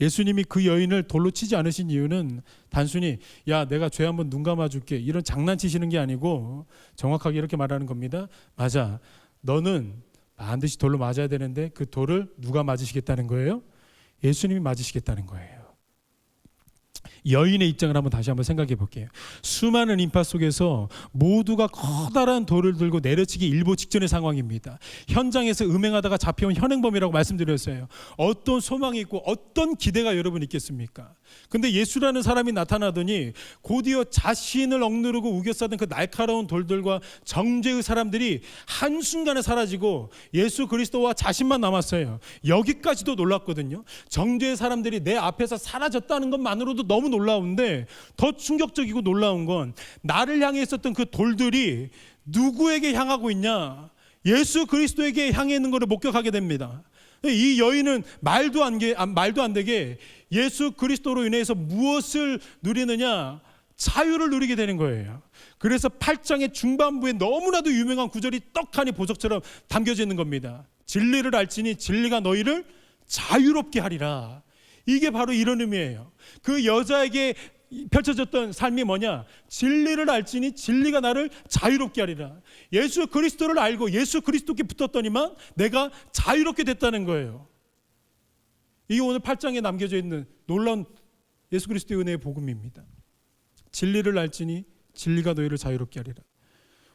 예수님이 그 여인을 돌로 치지 않으신 이유는 단순히 야, 내가 죄 한번 눈 감아줄게 이런 장난치시는 게 아니고 정확하게 이렇게 말하는 겁니다. 맞아, 너는 반드시 돌로 맞아야 되는데 그 돌을 누가 맞으시겠다는 거예요? 예수님이 맞으시겠다는 거예요. 여인의 입장을 다시 한번 생각해 볼게요. 수많은 인파 속에서 모두가 커다란 돌을 들고 내려치기 일보 직전의 상황입니다. 현장에서 음행하다가 잡혀온 현행범이라고 말씀드렸어요. 어떤 소망이 있고 어떤 기대가 여러분 있겠습니까? 근데 예수라는 사람이 나타나더니 곧이어 자신을 억누르고 우겨싸던 그 날카로운 돌들과 정죄의 사람들이 한순간에 사라지고 예수 그리스도와 자신만 남았어요. 여기까지도 놀랐거든요. 정죄의 사람들이 내 앞에서 사라졌다는 것만으로도 너무 놀라운데 더 충격적이고 놀라운 건 나를 향해 있었던 그 돌들이 누구에게 향하고 있냐? 예수 그리스도에게 향해 있는 것을 목격하게 됩니다. 이 여인은 말도 안 되게 예수 그리스도로 인해서 무엇을 누리느냐? 자유를 누리게 되는 거예요. 그래서 8장의 중반부에 너무나도 유명한 구절이 떡하니 보석처럼 담겨져 있는 겁니다. 진리를 알지니 진리가 너희를 자유롭게 하리라. 이게 바로 이런 의미예요. 그 여자에게 펼쳐졌던 삶이 뭐냐? 진리를 알지니 진리가 나를 자유롭게 하리라. 예수 그리스도를 알고 예수 그리스도께 붙었더니만 내가 자유롭게 됐다는 거예요. 이게 오늘 8장에 남겨져 있는 놀라운 예수 그리스도의 은혜의 복음입니다. 진리를 알지니 진리가 너희를 자유롭게 하리라.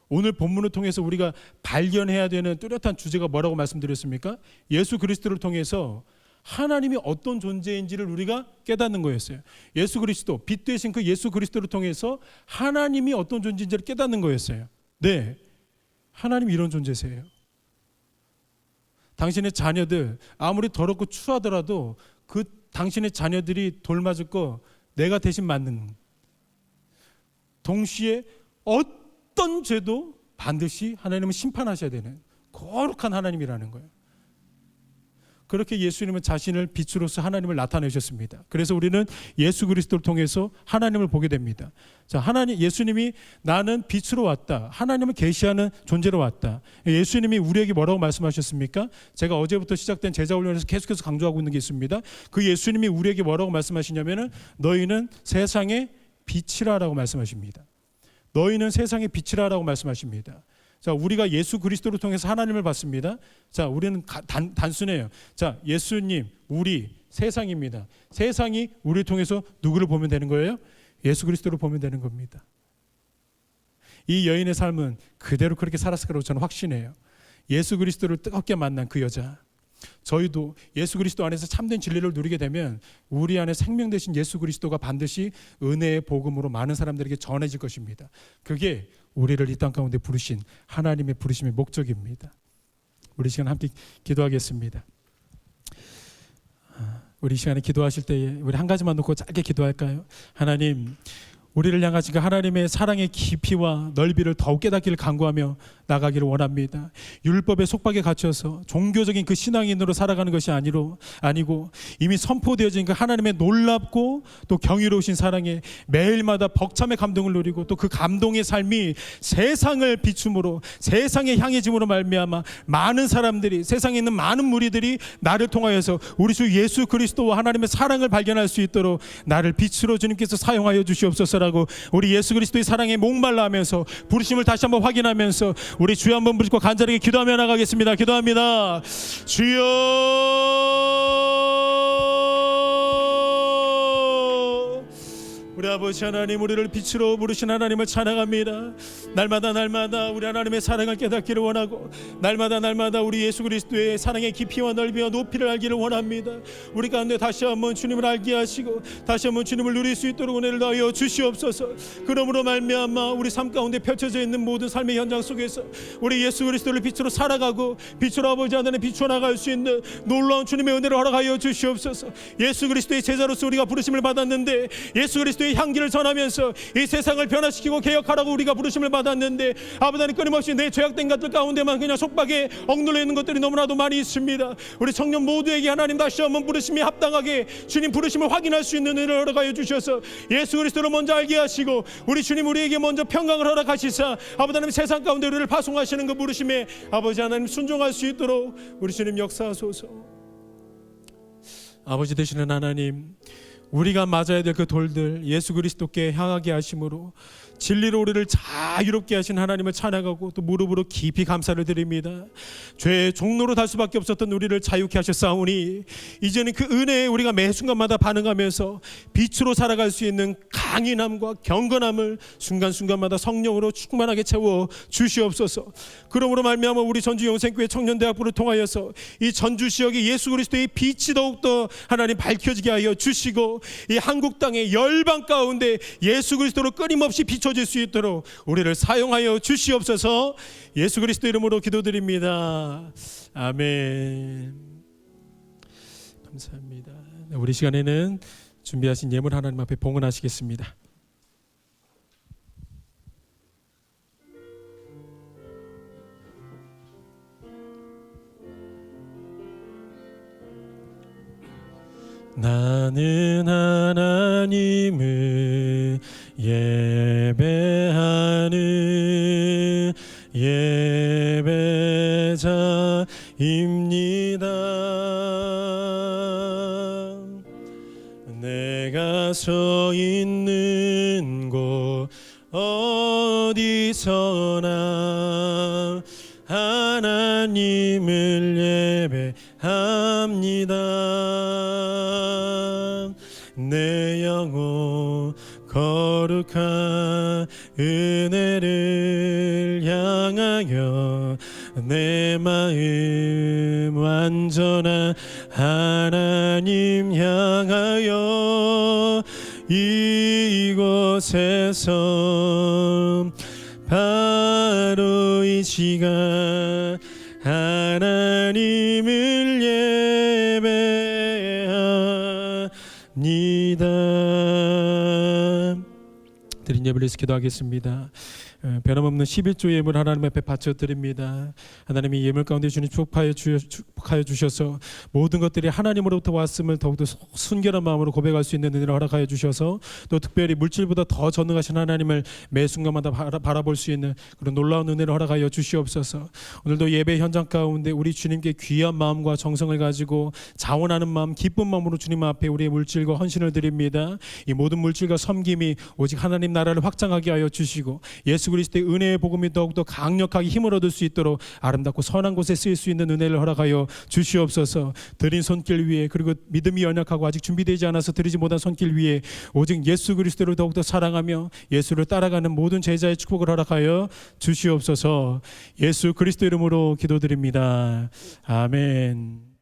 오늘 본문을 통해서 우리가 발견해야 되는 뚜렷한 주제가 뭐라고 말씀드렸습니까? 예수 그리스도를 통해서 하나님이 어떤 존재인지를 우리가 깨닫는 거였어요. 예수 그리스도, 빛 되신 그 예수 그리스도를 통해서 하나님이 어떤 존재인지를 깨닫는 거였어요. 네, 하나님이 이런 존재세요. 당신의 자녀들 아무리 더럽고 추하더라도 그 당신의 자녀들이 돌 맞을 거 내가 대신 맞는, 동시에 어떤 죄도 반드시 하나님은 심판하셔야 되는 거룩한 하나님이라는 거예요. 그렇게 예수님은 자신을 빛으로서 하나님을 나타내셨습니다. 그래서 우리는 예수 그리스도를 통해서 하나님을 보게 됩니다. 자, 예수님이 나는 빛으로 왔다. 하나님을 계시하는 존재로 왔다. 예수님이 우리에게 뭐라고 말씀하셨습니까? 제가 어제부터 시작된 제자 훈련에서 계속해서 강조하고 있는 게 있습니다. 그 예수님이 우리에게 뭐라고 말씀하시냐면은 너희는 세상의 빛이라라고 말씀하십니다. 너희는 세상의 빛이라라고 말씀하십니다. 자, 우리가 예수 그리스도를 통해서 하나님을 봤습니다. 자, 우리는 단순해요. 자, 예수님, 우리, 세상입니다. 세상이 우리를 통해서 누구를 보면 되는 거예요? 예수 그리스도를 보면 되는 겁니다. 이 여인의 삶은 그대로 그렇게 살았을 거라고 저는 확신해요. 예수 그리스도를 뜨겁게 만난 그 여자. 저희도 예수 그리스도 안에서 참된 진리를 누리게 되면 우리 안에 생명 되신 예수 그리스도가 반드시 은혜의 복음으로 많은 사람들에게 전해질 것입니다. 그게 우리를 이 땅 가운데 부르신 하나님의 부르심의 목적입니다. 우리 시간 함께 기도하겠습니다. 우리 시간에 기도하실 때에 우리 한 가지만 놓고 짧게 기도할까요? 하나님, 우리를 향하신 그 하나님의 사랑의 깊이와 넓이를 더욱 깨닫기를 간구하며 나가기를 원합니다. 율법의 속박에 갇혀서 종교적인 그 신앙인으로 살아가는 것이 아니고 이미 선포되어진 그 하나님의 놀랍고 또 경이로우신 사랑에 매일마다 벅참의 감동을 누리고 또 그 감동의 삶이 세상을 비춤으로 세상의 향해짐으로 말미암아 많은 사람들이, 세상에 있는 많은 무리들이 나를 통하여서 우리 주 예수 그리스도와 하나님의 사랑을 발견할 수 있도록 나를 빛으로 주님께서 사용하여 주시옵소서라고 우리 예수 그리스도의 사랑에 목말라 하면서 부르심을 다시 한번 확인하면서 우리 주여 한번 부르시고 간절하게 기도하며 나가겠습니다. 기도합니다. 주여, 우리 아버지 하나님, 우리를 빛으로 부르신 하나님을 찬양합니다. 날마다 우리 하나님의 사랑을 깨닫기를 원하고 날마다 우리 예수 그리스도의 사랑의 깊이와 넓이와 높이를 알기를 원합니다. 우리 가운데 다시 한번 주님을 알게 하시고 다시 한번 주님을 누릴 수 있도록 은혜를 더하여 주시옵소서. 그러므로 말미암아 우리 삶 가운데 펼쳐져 있는 모든 삶의 현장 속에서 우리 예수 그리스도를 빛으로 살아가고 빛으로 아버지 하나님 비추어 나갈 수 있는 놀라운 주님의 은혜를 허락하여 주시옵소서. 예수 그리스도의 제자로서 우리가 부르심을 받았는데 예수 그리스도의 향기를 전하면서 이 세상을 변화시키고 개혁하라고 우리가 부르심을 받았는데 아버지 하나님, 끊임없이 내 죄악된 것들 가운데만 그냥 속박에 억눌려 있는 것들이 너무나도 많이 있습니다. 우리 청년 모두에게 하나님 다시 한번 부르심이 합당하게 주님 부르심을 확인할 수 있는 은혜를 허락하여 주셔서 예수 그리스도를 먼저 알게 하시고 우리 주님 우리에게 먼저 평강을 허락하시사 아버지 하나님 세상 가운데 우리를 파송하시는 그 부르심에 아버지 하나님 순종할 수 있도록 우리 주님 역사하소서. 아버지 되시는 하나님, 우리가 맞아야 될 그 돌들 예수 그리스도께 향하게 하심으로 진리로 우리를 자유롭게 하신 하나님을 찬양하고 또 무릎으로 깊이 감사를 드립니다. 죄의 종로로 달 수밖에 없었던 우리를 자유케 하셨사오니 이제는 그 은혜에 우리가 매 순간마다 반응하면서 빛으로 살아갈 수 있는 강인함과 경건함을 순간순간마다 성령으로 충만하게 채워 주시옵소서. 그러므로 말미암아 우리 전주 영생교회 청년대학부를 통하여서 이 전주 지역에 예수 그리스도의 빛이 더욱더 하나님 밝혀지게 하여 주시고 이 한국 땅의 열방 가운데 예수 그리스도로 끊임없이 비춰질 수 있도록 우리를 사용하여 주시옵소서. 예수 그리스도 이름으로 기도드립니다. 아멘. 감사합니다. 우리 시간에는 준비하신 예물 하나님 앞에 봉헌하시겠습니다. 나는 하나님을 예배하는 예배자입니다. 내가 서 있는 곳 어디서나 하나님을 예배합니다. 내 영혼 거룩한 은혜를 향하여 내 마음 완전한 하나님 향하여 이곳에서 바로 이 시간 하나님을 예배합니다. 드린 예배를 위해서 기도하겠습니다. 변함없는 11조 예물 하나님 앞에 바쳐드립니다. 하나님이 예물 가운데 주님 축복하여 주셔서 모든 것들이 하나님으로부터 왔음을 더욱더 순결한 마음으로 고백할 수 있는 은혜를 허락하여 주셔서 또 특별히 물질보다 더 전능하신 하나님을 매 순간마다 바라볼 수 있는 그런 놀라운 은혜를 허락하여 주시옵소서. 오늘도 예배 현장 가운데 우리 주님께 귀한 마음과 정성을 가지고 자원하는 마음, 기쁜 마음으로 주님 앞에 우리의 물질과 헌신을 드립니다. 이 모든 물질과 섬김이 오직 하나님 나라를 확장하게 하여 주시고 예수 그리스도의 은혜의 복음이 더욱더 강력하게 힘을 얻을 수 있도록 아름답고 선한 곳에 쓰일 수 있는 은혜를 허락하여 주시옵소서. 드린 손길 위에 그리고 믿음이 연약하고 아직 준비되지 않아서 드리지 못한 손길 위에 오직 예수 그리스도를 더욱더 사랑하며 예수를 따라가는 모든 제자의 축복을 허락하여 주시옵소서. 예수 그리스도 이름으로 기도드립니다. 아멘.